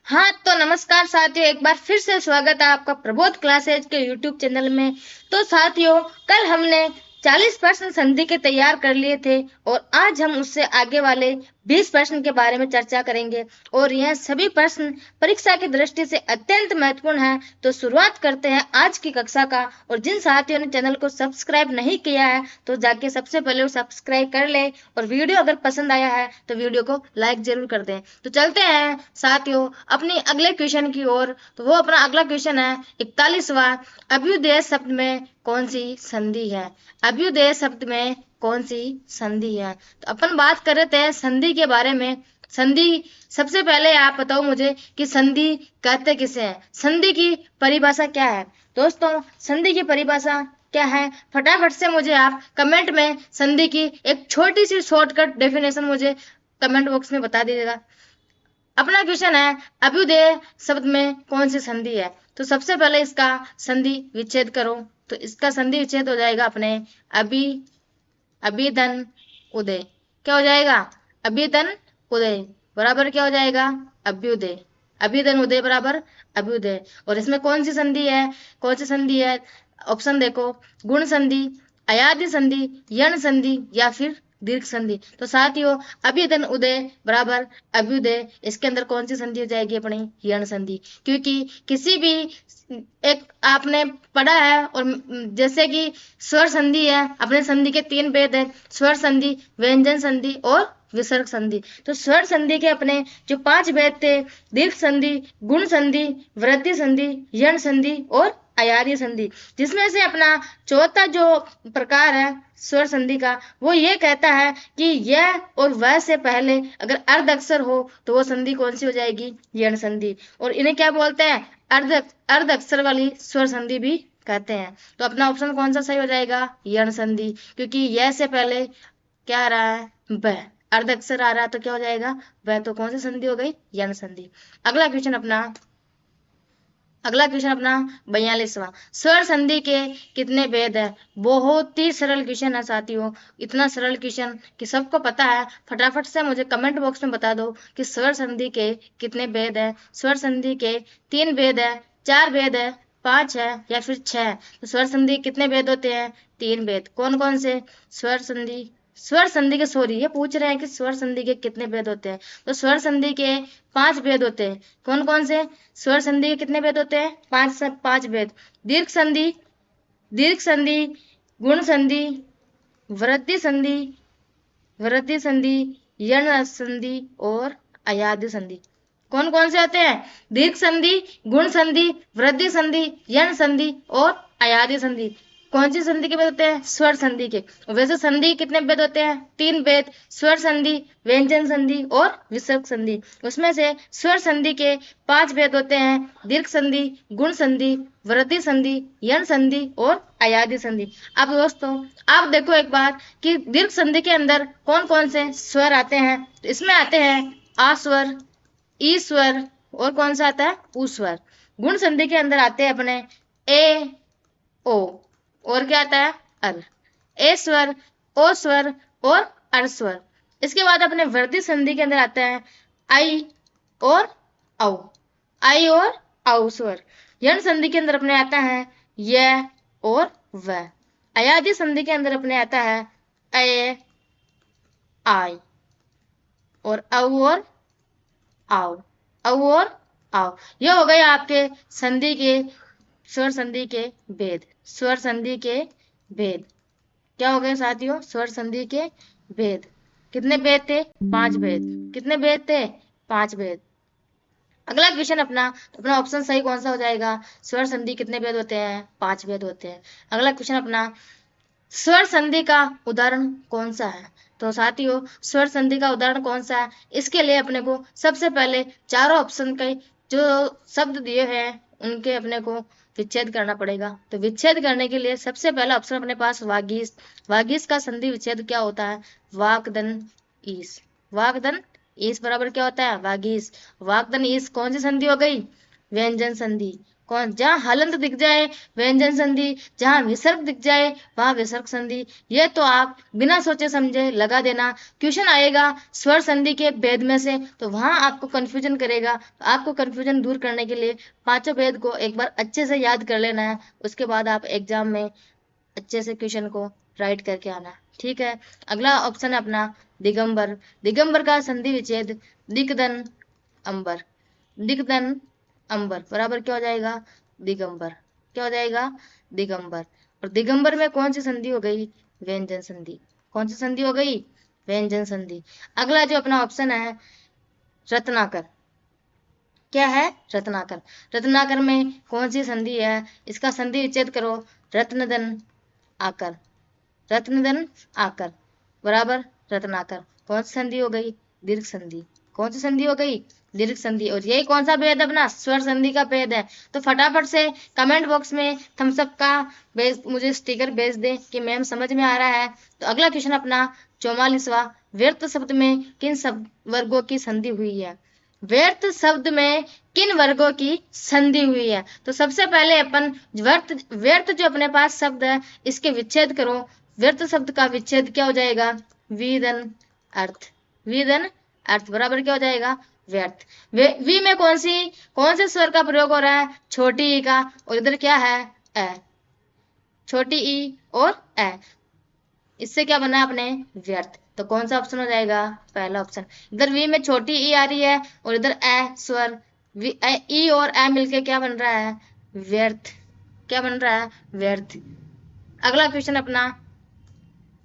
हाँ तो नमस्कार साथियों, एक बार फिर से स्वागत है आपका प्रबोध क्लासेज के यूट्यूब चैनल में। तो साथियों, कल हमने 40 प्रश्न संधि के तैयार कर लिए थे और आज हम उससे आगे वाले 20 प्रश्न के बारे में चर्चा करेंगे और यह सभी प्रश्न परीक्षा की दृष्टि से अत्यंत महत्वपूर्ण है। तो शुरुआत करते हैं आज की कक्षा का। और जिन साथियों ने चैनल को सब्सक्राइब नहीं किया है तो जाके सबसे पहले वो सब्सक्राइब कर ले और वीडियो अगर पसंद आया है तो वीडियो को लाइक जरूर कर दें। तो चलते हैं साथियों अपने अगले क्वेश्चन की ओर। तो वो अपना अगला क्वेश्चन है 41वां। अभ्युदय शब्द में कौन सी संधि है? अभ्युदय शब्द में कौन सी संधि है? तो अपन बात कर रहे थे संधि के बारे में। संधि, सबसे पहले आप बताओ मुझे कि संधि कहते किसे हैं? संधि की परिभाषा क्या है? दोस्तों, संधि की परिभाषा क्या है? फटाफट से मुझे आप कमेंट में संधि की एक छोटी सी शॉर्टकट डेफिनेशन मुझे कमेंट बॉक्स में बता दीजिएगा। अपना क्वेश्चन है अभ्युदय शब्द में कौन सी संधि है? तो सबसे पहले इसका संधि विच्छेद करो। तो इसका संधि विच्छेद हो जाएगा अपने अभि अभिधन उदय। क्या हो जाएगा? अभिधन उदय बराबर क्या हो जाएगा? अभ्युदय। अभिधन उदय बराबर अभ्युदय। और इसमें कौन सी संधि है? कौन सी संधि है? ऑप्शन देखो, गुण संधि, अयादि संधि, यण संधि या फिर दीर्घ संधि। तो साथियों, अभिधन उदय बराबर अभ्युदय, इसके अंदर कौन सी संधि हो जाएगी अपनी? यण संधि। क्योंकि किसी भी एक आपने पढ़ा है और जैसे कि स्वर संधि है, अपने संधि के 3 भेद है, स्वर संधि, व्यंजन संधि और विसर्ग संधि। तो स्वर संधि के अपने जो 5 भेद थे, दीर्घ संधि, गुण संधि, वृद्धि संधि, यण संधि और अयादी संधि, जिसमें से अपना चौथा जो प्रकार है स्वर संधि का, वो ये कहता है कि यह और वह से पहले अगर अर्ध अक्षर हो तो वो संधि कौन सी हो जाएगी? यण संधि। और इन्हें क्या बोलते हैं? अर्ध अर्ध अक्षर वाली स्वर संधि भी कहते हैं। तो अपना ऑप्शन कौन सा सही हो जाएगा? यण संधि। क्योंकि यह से पहले क्या आ रहा है? ब, अर्ध अक्षर आ रहा है तो क्या हो जाएगा? वह। तो कौन सी संधि हो गई? यण संधि। अगला क्वेश्चन अपना 42वां। स्वर संधि के कितने भेद है? बहुत ही सरल क्वेश्चन है साथियों, इतना सरल क्वेश्चन कि सबको पता है। फटाफट से मुझे कमेंट बॉक्स में बता दो कि स्वर संधि के कितने भेद है। स्वर संधि के 3 भेद है, 4 भेद है, 5 है या फिर 6 है? तो स्वर संधि कितने भेद होते हैं? 3 भेद। कौन कौन से? स्वर संधि के, सॉरी, ये पूछ रहे हैं कि स्वर संधि के कितने भेद होते हैं। तो स्वर संधि के 5 भेद होते हैं। कौन कौन से? स्वर संधि के कितने भेद होते हैं? 5 भेद। दीर्घ संधि, गुण संधि, वृद्धि संधि, यण संधि और अयाद्य संधि। कौन कौन से होते हैं? दीर्घ संधि, गुण संधि, वृद्धि संधि, यण संधि और अयाद्य संधि। कौन सी संधि के भेद होते हैं? स्वर संधि के। वैसे संधि कितने भेद होते हैं? 3 भेद, स्वर संधि, व्यंजन संधि और विसर्ग संधि। उसमें से स्वर संधि के 5 भेद होते हैं, दीर्घ संधि, गुण संधि, वृद्धि संधि, यण संधि और अयादि संधि। अब दोस्तों, आप देखो एक बार कि दीर्घ संधि के अंदर कौन कौन से स्वर आते हैं। तो इसमें आते हैं आ स्वर, ई स्वर और कौन सा आता है? उ स्वर। गुण संधि के अंदर आते हैं अपने ए, ओ और क्या आता है? अर। ए स्वर, ओ स्वर और अर स्वर। इसके बाद अपने वृद्धि संधि के अंदर आता है आई और औ, आई और औ स्वर। यण संधि के अंदर अपने आता है य और व। अयादि संधि के अंदर अपने आता है ए, आई और औ और आओ, औ और आओ। ये हो गए आपके संधि के, स्वर संधि के भेद। स्वर संधि के भेद क्या हो गए साथियों? स्वर संधि के भेद। कितने भेद थे? 5 भेद। कितने भेद थे? 5 भेद। अगला क्वेश्चन अपना, तो अपना ऑप्शन सही कौन सा हो जाएगा? स्वर संधि कितने भेद होते हैं? 5 भेद होते हैं। अगला क्वेश्चन अपना, स्वर संधि का उदाहरण कौन सा है? तो साथियों, स्वर संधि का उदाहरण कौन सा है? इसके लिए अपने को सबसे पहले चारों ऑप्शन के जो शब्द दिए हैं उनके अपने को विच्छेद करना पड़ेगा। तो विच्छेद करने के लिए सबसे पहला ऑप्शन अपने पास वागीश। वागीश का संधि विच्छेद क्या होता है? वाकदन ईस। वाकदन ईस बराबर क्या होता है? वागीश। वाकदन ईस कौन सी संधि हो गई? व्यंजन संधि। कौन, जहाँ हलंत दिख जाए व्यंजन संधि, जहाँ विसर्ग दिख जाए वहां विसर्ग संधि। ये तो आप बिना सोचे समझे लगा देना। क्वेश्चन आएगा स्वर संधि के भेद में से, तो वहां आपको कंफ्यूजन करेगा। तो आपको कंफ्यूजन दूर करने के लिए पांचों भेद को एक बार अच्छे से याद कर लेना है, उसके बाद आप एग्जाम में अच्छे से क्वेश्चन को राइट करके आना। ठीक है, अगला ऑप्शन है अपना दिगंबर। दिगंबर का संधि विच्छेद दिकदन अंबर। दिकदन अंबर बराबर क्या हो जाएगा, दिगंबर। क्या हो जाएगा, दिगंबर। और दिगंबर में कौन सी संधि हो गई, व्यंजन संधि। कौन सी संधि हो गई, व्यंजन संधि। अगला जो अपना ऑप्शन है रत्नाकर। क्या है, रत्नाकर। रत्नाकर में कौन सी संधि है, इसका संधि विच्छेद करो, रत्नदन आकर। रत्नदन आकर बराबर रत्नाकर। कौन सी संधि हो गई, दीर्घ संधि। कौन सी संधि हो गई, दीर्घ संधि। और यही कौन सा भेद अपना, स्वर संधि का भेद है। तो फटाफट से कमेंट बॉक्स में थम्स अप का मुझे स्टिकर भेज दे कि मैम समझ में आ रहा है। तो अगला क्वेश्चन अपना 44वां, व्यर्थ शब्द में किन शब्द वर्गों की संधि हुई है। व्यर्थ शब्द में किन वर्गों की संधि हुई है। तो सबसे पहले अपन व्यर्थ जो अपने पास शब्द है इसके विच्छेद करो। व्यर्थ शब्द का विच्छेद क्या हो जाएगा, विधन अर्थ। विधन अर्थ बराबर क्या हो जाएगा, व्यर्थ। वी में कौन से स्वर का प्रयोग हो रहा है, छोटी ई का, और इधर क्या है, ए। छोटी ई और ए, इससे क्या बना अपने, व्यर्थ। तो कौन सा ऑप्शन हो जाएगा, पहला ऑप्शन। इधर वी में छोटी ई आ रही है और इधर ए स्वर, ई और ए मिलके क्या बन रहा है, व्यर्थ। क्या बन रहा है, व्यर्थ। अगला क्वेश्चन अपना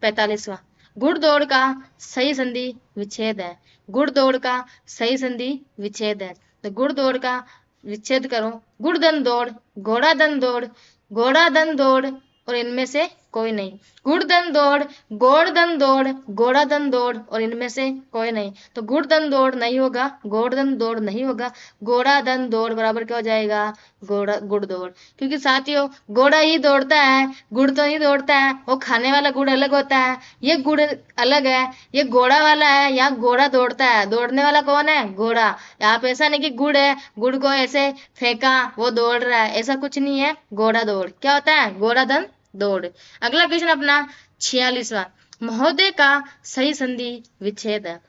45वां, गुड़ दौड़ का सही संधि विच्छेद है। गुड़ दौड़ का सही संधि विच्छेद है। तो गुड़ दौड़ का विच्छेद करो, गुड़ दन दौड़, घोड़ा दन दौड़, घोड़ा दन दौड़, और इनमें से कोई नहीं। गुड़ दन दौड़, घोड़ दन दौड़, घोड़ा दन दौड़, और इनमें से कोई नहीं। तो गुड़ दन दौड़ नहीं होगा, घोड़ दन दौड़ नहीं होगा, घोड़ा दन दौड़ बराबर क्या हो जाएगा, घोड़ा गुड़ दौड़। क्योंकि साथियों घोड़ा ही दौड़ता है, गुड़ तो नहीं दौड़ता है। वो खाने वाला गुड़ अलग होता है, ये गुड़ अलग है, ये घोड़ा वाला है, यहाँ घोड़ा दौड़ता है। दौड़ने वाला कौन है, घोड़ा। यहाँ पे ऐसा नहीं कि गुड़ है, गुड़ को ऐसे फेंका वो दौड़ रहा है, ऐसा कुछ नहीं है। घोड़ा दौड़ क्या होता है, घोड़ा दन दौड़। अगला क्वेश्चन अपना 46वां, महोदय का सही संधि विच्छेद है।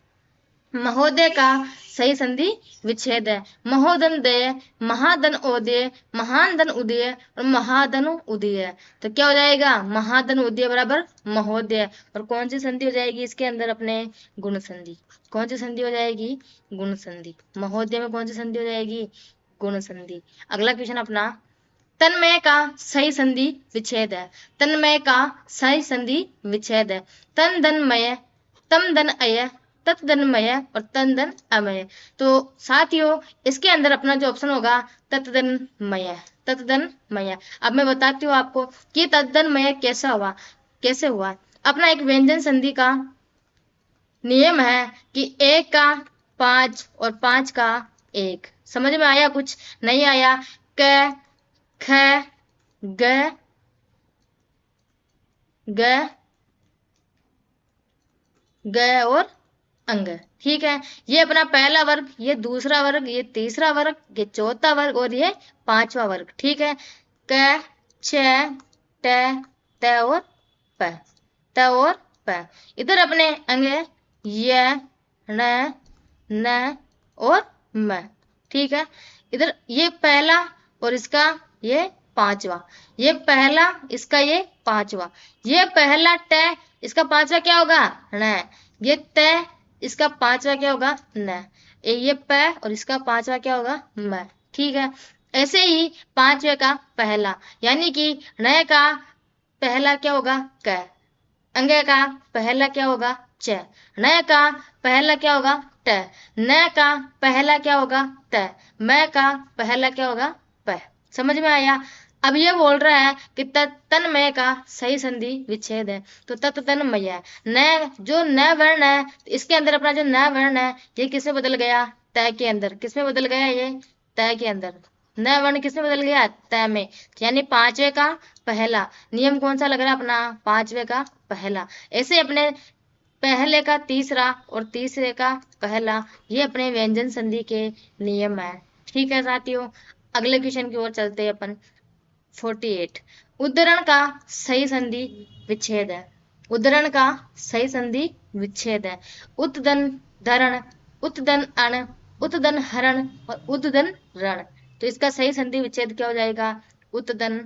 महोदय का सही संधि विच्छेद है। महोदन दय, महादन ओदय, महान धन उदय, और महाधनु उदय। तो क्या हो जाएगा, महाधन उदय बराबर महोदय। और कौन सी संधि हो जाएगी इसके अंदर अपने, गुण संधि। कौन सी संधि हो जाएगी, गुण संधि। महोदय में कौन सी संधि हो जाएगी, गुण संधि। अगला क्वेश्चन अपना तन्मय का सही संधि विच्छेद है। तन्मय का सही संधि विच्छेद है। तन धन मय, तम धन अय, तत् धन मय, और तन धन अमय। तो साथियों इसके अंदर अपना जो ऑप्शन होगा तत् धन मय। तत् धन मय। अब मैं बताती हूँ आपको कि तत् धन मय कैसा हुआ, कैसे हुआ। अपना एक व्यंजन संधि का नियम है कि 1 का 5 और 5 का 1। समझ में आया, कुछ नहीं आया, क ख ग ग ग और अंग। ठीक है, ये अपना पहला वर्ग, ये दूसरा वर्ग, ये तीसरा वर्ग, ये चौथा वर्ग, और ये पांचवा वर्ग। ठीक है, क छ ट त और प, त और प। इधर अपने अंग है य न न और म। ठीक है, इधर ये पहला और इसका ये पांचवा, ये पहला इसका ये पांचवा, ये पहला ट इसका पांचवा क्या होगा, न। ये त इसका पांचवा क्या होगा, न। ये प और इसका पांचवा क्या होगा, म। ठीक है, ऐसे ही पांचवे का पहला, यानी कि न का पहला क्या होगा, क। अंग का पहला क्या होगा, च। न का पहला क्या होगा, ट। न का पहला क्या होगा, त। म का पहला क्या होगा, प। समझ में आया। अब ये बोल रहा है कि तन्मय का सही संधि विच्छेद है। तो तन्मय है। न जो न वर्ण है, इसके अंदर अपना जो न वर्ण है ये किसमें बदल गया, त के अंदर। किसमें बदल गया, ये त के अंदर। न वर्ण किसमें बदल गया, त में। यानी पांचवे का पहला। नियम कौन सा लग रहा है अपना, पांचवे का पहला। ऐसे अपने पहले का तीसरा और तीसरे का पहला, ये अपने व्यंजन संधि के नियम है। ठीक है साथियों, अगले क्वेश्चन की ओर चलते हैं अपन। 48 उद्धरण का सही संधि विच्छेद है। उद्धरण का सही संधि विच्छेद है। उत्दन धरण, उत्दन अण, उत्दन हरण और उत्दन रण। तो इसका सही संधि विच्छेद क्या हो जाएगा? उत्दन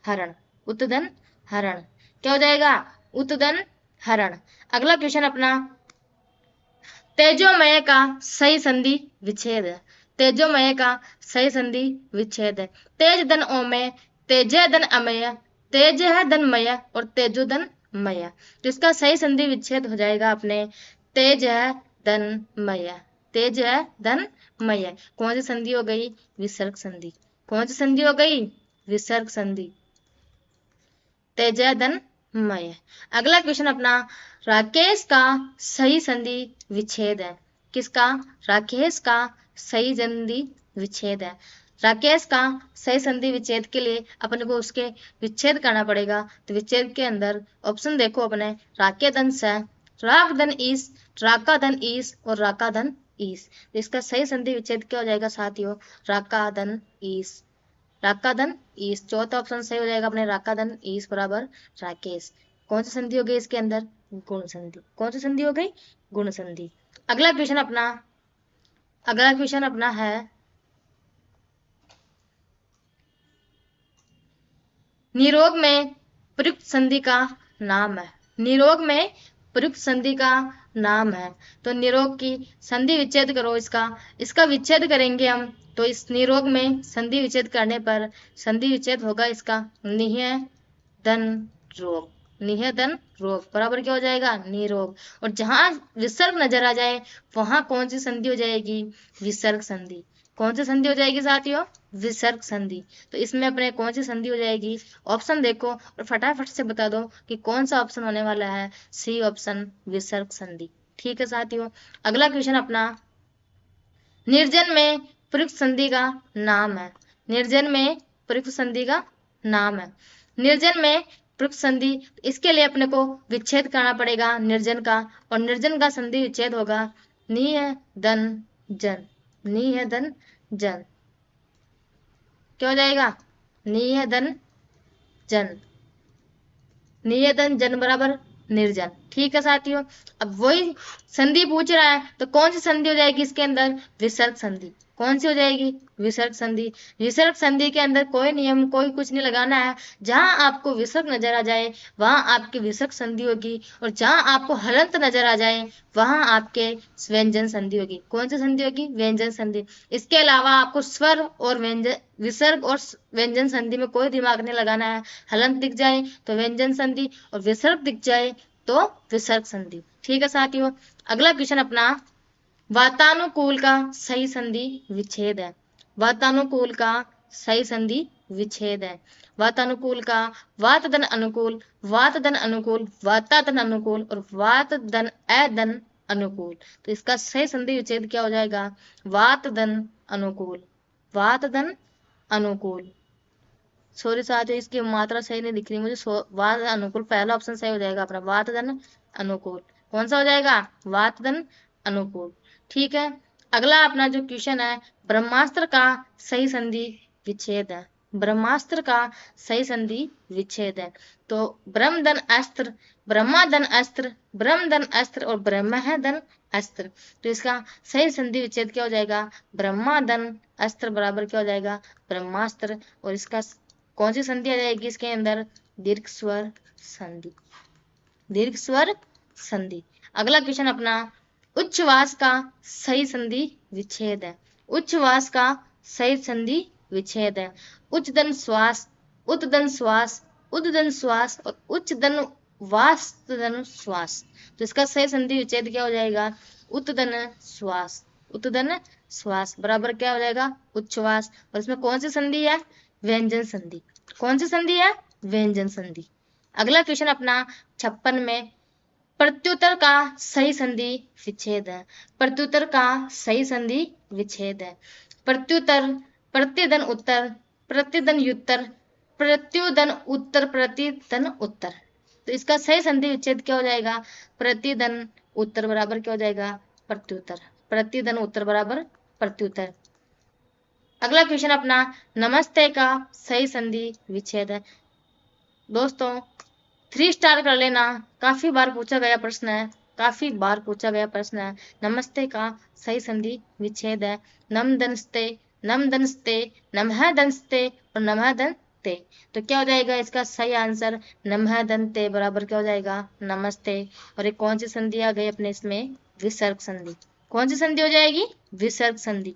हरण, उत्दन हरण। क्या हो जाएगा? उत्दन हरण। अगला क्वेश्चन अपना, तेजोमय का सही संधि विच्छेद है। तेजोमय का सही संधि विच्छेद है। तेज धन ओमय, तेजय धन अमय, तेज है धन मय और तेजो धन मय। तो इसका सही संधि विच्छेद हो जाएगा अपने तेज है धन मय, तेज है धन मय। कौन सी संधि हो गई? विसर्ग संधि। कौन सी संधि हो गई? विसर्ग संधि। तेजय धन मय। अगला क्वेश्चन अपना, राकेश का सही संधि विच्छेद है। किसका? राकेश का सही संधि विच्छेद है। राकेश का सही संधि विच्छेद के लिए अपने को उसके विच्छेद करना पड़ेगा। तो विच्छेद के अंदर ऑप्शन देखो अपने, राके धन स, राक धन ईस, राका धन ईस और राका धन ईस। तो इसका सही संधि विच्छेद क्या हो जाएगा साथियों? राका धन ईस, राकाधन ईस। चौथा ऑप्शन सही हो जाएगा अपने, राकाधन ईस बराबर राकेश। कौन सी संधि हो गई इसके अंदर? गुण संधि। कौन सी संधि हो गई? गुण संधि। अगला क्वेश्चन अपना है, निरोग में प्रयुक्त संधि का नाम है। निरोग में प्रयुक्त संधि का नाम है। तो निरोग की संधि विच्छेद करो इसका विच्छेद करेंगे हम। तो इस निरोग में संधि विच्छेद करने पर संधि विच्छेद होगा इसका निह धन रोग। निह धन रोग बराबर क्या हो जाएगा? निरोग। और जहां विसर्ग नजर आ जाए वहां कौन सी संधि हो जाएगी? विसर्ग संधि। कौन सी संधि हो जाएगी साथियों? विसर्ग संधि। तो इसमें अपने कौन सी संधि हो जाएगी? ऑप्शन देखो और फटाफट से बता दो कि कौन सा ऑप्शन होने वाला है। सी ऑप्शन, विसर्ग संधि। ठीक है साथियों। अगला क्वेश्चन अपना, निर्जन में प्रयुक्त संधि का नाम है। निर्जन में प्रयुक्त संधि का नाम है। निर्जन में प्रयुक्त संधि, इसके लिए अपने को विच्छेद करना पड़ेगा निर्जन का। और निर्जन का संधि विच्छेद होगा निह धन जन। निह धन जन क्या हो जाएगा? निह धन जन। निह धन जन बराबर निर्जन। ठीक है साथियों। अब वही संधि पूछ रहा है तो कौन सी संधि हो जाएगी इसके अंदर? विसर्ग संधि। कौन सी हो जाएगी? विसर्ग संधि। विसर्ग संधि के अंदर कोई नियम, कोई कुछ नहीं लगाना है। जहां आपको विसर्ग नजर आ जाए वहां आपकी विसर्ग संधि होगी और जहां आपको हलंत नजर आ जाए वहां आपके व्यंजन संधि होगी। कौन सी संधि होगी? व्यंजन संधि। इसके अलावा आपको स्वर और व्यंजन, विसर्ग और व्यंजन संधि में कोई दिमाग नहीं लगाना है। हलंत दिख जाए तो व्यंजन संधि और विसर्ग दिख जाए तो विसर्ग संधि। ठीक है साथियों। अगला क्वेश्चन अपना, वातानुकूल का सही संधि विच्छेद है। वातानुकूल का सही संधि विच्छेद है। वातानुकूल का वात धन अनुकूल, वात धन अनुकूल, वाताधन अनुकूल और वात धन अधन अनुकूल। तो इसका सही संधि विच्छेद क्या हो जाएगा? वात धन अनुकूल, वात धन अनुकूल। सॉरी साथियों, इसकी मात्रा सही नहीं दिख रही मुझे। वात अनुकूल पहला ऑप्शन सही हो जाएगा अपना, वात धन अनुकूल। कौन सा हो जाएगा? वात धन अनुकूल। ठीक है। अगला अपना जो क्वेश्चन है, ब्रह्मास्त्र का सही संधि विच्छेद है। ब्रह्मास्त्र का सही संधि विच्छेद है। तो ब्रह्म धन अस्त्र, ब्रह्मा धन अस्त्र, ब्रह्म धन अस्त्र और ब्रह्म है धन अस्त्र। तो इसका सही संधि विच्छेद क्या हो जाएगा? ब्रह्मा धन अस्त्र बराबर क्या हो जाएगा? ब्रह्मास्त्र। और इसका कौन सी संधि आ जाएगी इसके अंदर? दीर्घ स्वर संधि। दीर्घ स्वर संधि। अगला क्वेश्चन अपना, उच्छ्वास का सही संधि विच्छेद है। उच्छ्वास का सही संधि विच्छेद है। उच्चदन श्वास, उद्दन श्वास, उद्दन श्वास और उच्चदन वास्तदन श्वास। तो इसका सही संधि विच्छेद क्या हो जाएगा? उत्तदन श्वास। उत्तदन श्वास बराबर क्या हो जाएगा? उच्छ्वास। और इसमें कौन सी संधि है? व्यंजन संधि। कौन सी संधि है? व्यंजन संधि। अगला क्वेश्चन अपना 56 में, प्रत्युत्तर का सही संधि विच्छेद है। प्रत्युत्तर का सही संधि विच्छेद है। प्रत्युत्तर, प्रतिधन उत्तर, प्रतिधन युत्तर, प्रत्युधन उत्तर, प्रतिधन उत्तर। तो इसका सही संधि विच्छेद क्या हो जाएगा? प्रतिधन उत्तर बराबर क्या हो जाएगा? प्रत्युत्तर। प्रतिधन उत्तर बराबर प्रत्युत्तर। अगला क्वेश्चन अपना नमस्ते का सही संधि विच्छेद है। दोस्तों 3 स्टार कर लेना, काफी बार पूछा गया प्रश्न है, काफी बार पूछा गया प्रश्न है। नमस्ते का सही संधि विच्छेद है नम दंस्ते, नम दंस्ते, नमः दंस्ते और नमः दंते। तो क्या हो जाएगा इसका सही आंसर? नमः दंते बराबर क्या हो जाएगा? नमस्ते। और एक कौन सी संधि आ गई अपने इसमें? विसर्ग संधि। कौन सी संधि हो जाएगी? विसर्ग संधि।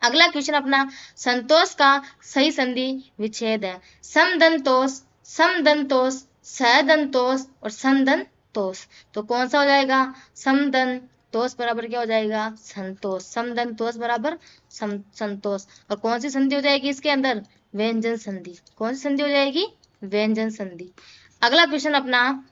अगला क्वेश्चन अपना संतोष का सही संधि विच्छेद है समदंतोष, समदंतोष, सहदंतोष और समदंतोष। तो कौन सा हो जाएगा? समदंतोष बराबर क्या हो जाएगा? संतोष। समदंतोष बराबर संतोष। और कौन सी संधि हो जाएगी इसके अंदर? व्यंजन संधि। कौन सी संधि हो जाएगी? व्यंजन संधि। अगला क्वेश्चन अपना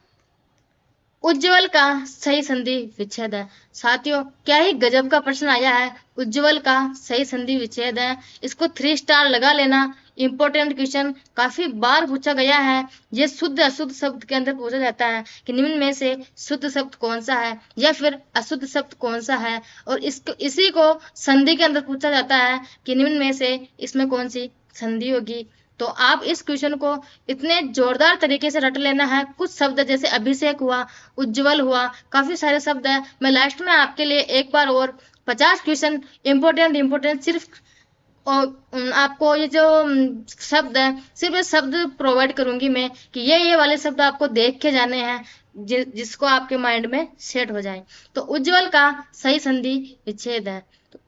उज्ज्वल का सही संधि विच्छेद है। साथियों क्या ही गजब का प्रश्न आया है। उज्ज्वल का सही संधि विच्छेद है, इसको 3 स्टार लगा लेना। इंपॉर्टेंट क्वेश्चन, काफी बार पूछा गया है। ये शुद्ध अशुद्ध शब्द के अंदर पूछा जाता है कि निम्न में से शुद्ध शब्द कौन सा है या फिर अशुद्ध शब्द कौन सा है। और इसी को संधि के अंदर पूछा जाता है कि निम्न में से इसमें कौन सी संधि होगी। तो आप इस क्वेश्चन को इतने जोरदार तरीके से रट लेना है। कुछ शब्द जैसे अभिषेक हुआ, उज्जवल हुआ, काफी सारे शब्द है। मैं लास्ट में आपके लिए एक बार और 50 क्वेश्चन इंपॉर्टेंट सिर्फ और आपको ये जो शब्द है सिर्फ ये शब्द प्रोवाइड करूंगी मैं कि ये वाले शब्द आपको देख के जाने हैं जिसको आपके माइंड में सेट हो जाए। तो उज्जवल का सही संधि विच्छेद है तो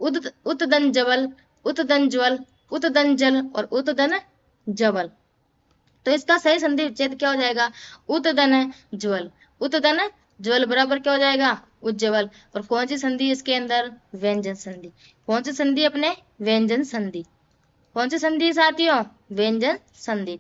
उतदन जवल, उतदन ज्वल, उतदन जल और उतदन जवल। तो इसका सही संधि विच्छेद क्या हो जाएगा? उतदन ज्वल। उतदन ज्वल बराबर क्या हो जाएगा? उज्जवल। और कौन सी संधि इसके अंदर? व्यंजन संधि। कौन सी संधि अपने? व्यंजन संधि। कौन सी संधि साथियों? व्यंजन संधि।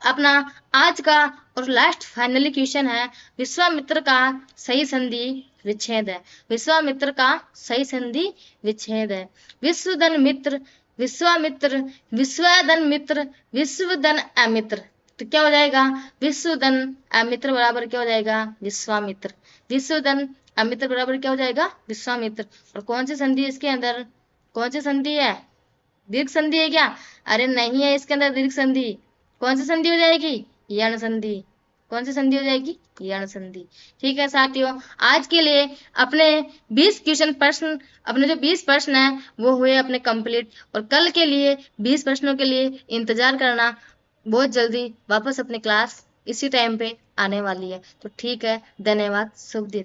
अपना आज का और लास्ट फाइनली क्वेश्चन है विश्वामित्र का सही संधि विच्छेद है। विश्वामित्र का सही संधि विच्छेद है विश्वधन मित्र, विश्वामित्र, विश्वधन मित्र, विश्वधन अमित्र। तो क्या हो जाएगा? विश्वधन अमित्र बराबर क्या हो जाएगा? विश्वामित्र। विश्वधन अमित्र बराबर क्या हो जाएगा? विश्वामित्र। और कौन सी संधि इसके अंदर? कौन सी संधि है? दीर्घ संधि है क्या? अरे नहीं है इसके अंदर दीर्घ संधि। कौन सी संधि हो जाएगी? यण संधि। कौन सी संधि हो जाएगी? यण संधि। ठीक है साथियों, आज के लिए अपने 20 क्वेश्चन प्रश्न, अपने जो 20 प्रश्न है वो हुए अपने कंप्लीट। और कल के लिए 20 प्रश्नों के लिए इंतजार करना। बहुत जल्दी वापस अपनी क्लास इसी टाइम पे आने वाली है। तो ठीक है, धन्यवाद, शुभ दिन।